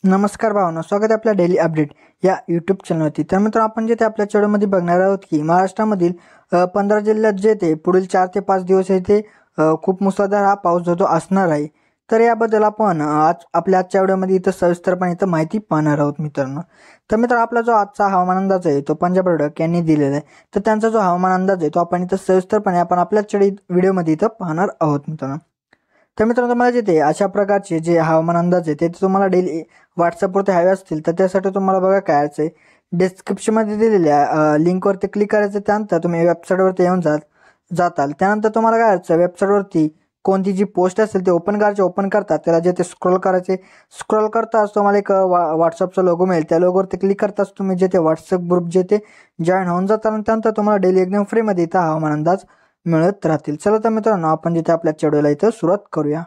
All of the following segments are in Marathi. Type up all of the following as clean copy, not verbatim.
नमस्कार भावना, स्वागत आहे आपल्या डेली अपडेट या यूट्यूब चॅनलवरती। तर मित्रांनो, आपण जे ते आपल्या चॅनलमध्ये बघणार आहोत की महाराष्ट्रामधील 15 जिल्ह्यात जे ते पुढील 4 ते 5 दिवस येथे खूप मुसळधार हा पाऊस जो तो असणार आहे। तर याबद्दल आपण आज आपल्या आजच्या व्हिडिओमध्ये इथं सविस्तरपणे इथं माहिती पाहणार आहोत मित्रांनो। तर मित्रांनो, आपला जो आजचा हवामान अंदाज आहे तो पंजाब प्रोडक्ट यांनी दिलेला आहे। तर त्यांचा जो हवामान अंदाज आहे तो आपण इथं सविस्तरपणे आपण आपल्या व्हिडिओमध्ये इथं पाहणार आहोत मित्रांनो। तर मित्रांनो, तुम्हाला जे ते अशा प्रकारचे जे हवामान अंदाज आहे ते तुम्हाला डेली व्हॉट्सअपवरती हवे असतील तर त्यासाठी तुम्हाला बघा काय आहे, डिस्क्रिप्शनमध्ये दिलेल्या लिंकवरती क्लिक करायचं। त्यानंतर तुम्ही वेबसाईटवरती येऊन जाताल। त्यानंतर तुम्हाला काय करायचं, वेबसाईटवरती कोणती जी पोस्ट असेल ते ओपन करतात, त्याला जे ते स्क्रोल करायचे। स्क्रोल करताच तुम्हाला एक व्हॉट्सअपचा लोगो मिळेल, त्या लोगोवरती क्लिक करताच तुम्ही जे ते व्हॉट्सअप ग्रुप जे ते जॉईन होऊन जाताल आणि त्यानंतर तुम्हाला डेली एकदम फ्रीमध्ये इथं हवामान अंदाज मिळत राहतील। चला तर मित्रांनो, आपण जिथे आपल्या चॅनलला इथं सुरुवात करूया।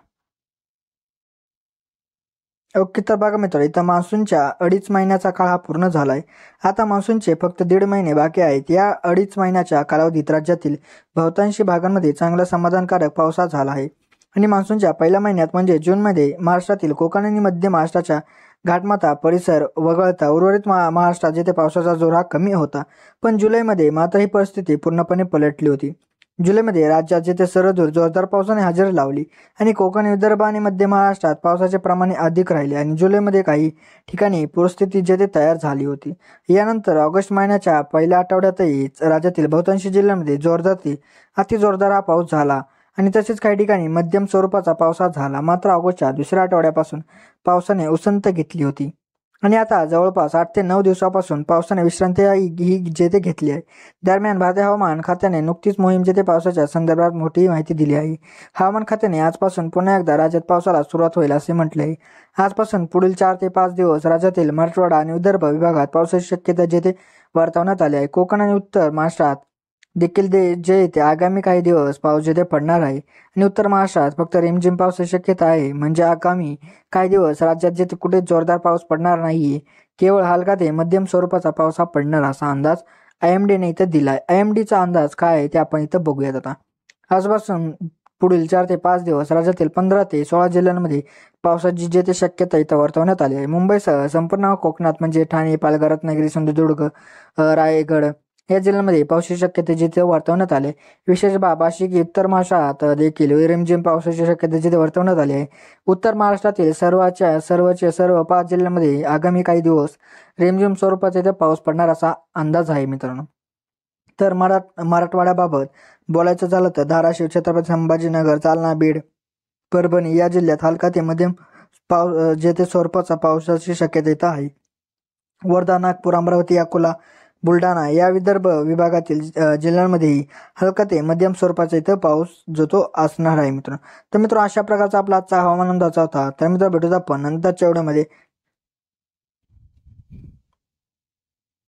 ओके, तर बघा मित्र, इथं मान्सूनच्या 2.5 महिन्याचा काळ हा पूर्ण झालाय। आता मान्सूनचे फक्त 1.5 महिने बाकी आहेत। या 2.5 महिन्याच्या कालावधीत राज्यातील बहुतांशी भागांमध्ये चांगला समाधानकारक पाऊस झाला आहे आणि मान्सूनच्या पहिल्या महिन्यात म्हणजे जूनमध्ये महाराष्ट्रातील कोकण आणि मध्य महाराष्ट्राच्या घाटमाथा परिसर वगळता उर्वरित महाराष्ट्रात जेथे पावसाचा जोर हा कमी होता, पण जुलैमध्ये मात्र ही परिस्थिती पूर्णपणे पलटली होती। जुलैमध्ये राज्यात जेथे सर्वदूर जोरदार पावसाने हजेरी लावली आणि कोकण, विदर्भ आणि मध्य महाराष्ट्रात पावसाचे प्रमाण अधिक राहिले आणि जुलैमध्ये काही ठिकाणी पूरस्थिती जेथे तयार झाली होती। यानंतर ऑगस्ट महिन्याच्या पहिल्या आठवड्यातही राज्यातील बहुतांश जिल्ह्यांमध्ये जोरदार ते अतिजोरदार हा पाऊस झाला आणि तसेच काही ठिकाणी मध्यम स्वरूपाचा पाऊस झाला। मात्र ऑगस्टच्या दुसऱ्या आठवड्यापासून पावसाने उसंत घेतली होती आणि आता जवळपास 8 ते 9 दिवसापासून पावसाने विश्रांती ही जेथे घेतली आहे। दरम्यान भारतीय हवामान खात्याने नुकतीच मोहीम जेथे पावसाच्या संदर्भात मोठी माहिती दिली आहे। हवामान खात्याने आजपासून पुन्हा एकदा राज्यात पावसाला सुरुवात होईल असे म्हटले आहे। आजपासून पुढील 4 ते 5 दिवस राज्यातील मराठवाडा आणि विदर्भ विभागात पावसाची शक्यता जेथे वर्तवण्यात आली आहे। कोकण आणि उत्तर महाराष्ट्रात देखील जे ते आगामी काही दिवस पाऊस जेथे पडणार आहे आणि उत्तर महाराष्ट्रात फक्त रिमझिम पावसाची शक्यता आहे। म्हणजे आगामी काही दिवस राज्यात जेथे कुठे जोरदार पाऊस पडणार नाहीये, केवळ हलका ते मध्यम स्वरूपाचा पाऊस हा पडणार असा अंदाज IMDने इथं दिलाय। IMDचा अंदाज काय आहे ते आपण इथं बघूयात। आता आजपासून पुढील 4 ते 5 दिवस राज्यातील 15 ते 16 जिल्ह्यांमध्ये पावसाची जेथे शक्यता इथं वर्तवण्यात आली आहे। मुंबईसह संपूर्ण कोकणात म्हणजे ठाणे, पालघर, रत्नागिरी, सिंधुदुर्ग, रायगड या जिल्ह्यांमध्ये पावसाची शक्यता जिथे वर्तवण्यात आली। विशेष बाब अशी की उत्तर महाराष्ट्रात देखील रिमझिम पावसाची शक्यता जिथे वर्तवण्यात आली आहे। उत्तर महाराष्ट्रातील सर्व 5 जिल्ह्यांमध्ये आगामी काही दिवस रिमझिम स्वरूपाचा इथे पाऊस पडणार असा अंदाज आहे मित्रांनो। तर मराठवाड्याबाबत बोलायचं झालं तर धाराशिव, छत्रपती संभाजीनगर, जालना, बीड, परभणी या जिल्ह्यात हलका ते मध्यम जेथे स्वरूपाचा पावसाची शक्यता इथं आहे। वर्धा, नागपूर, अमरावती, अकोला, बुलढाणा या विदर्भ विभागातील जिल्ह्यांमध्येही हलका ते मध्यम स्वरूपाचा इथं पाऊस जो तो असणार आहे मित्रांनो। तर मित्रांनो, अशा प्रकारचा आपला आजचा हवामान अंदाज होता। तर मित्रांनो, भेटूया आपण नंतरच्या व्हिडिओमध्ये।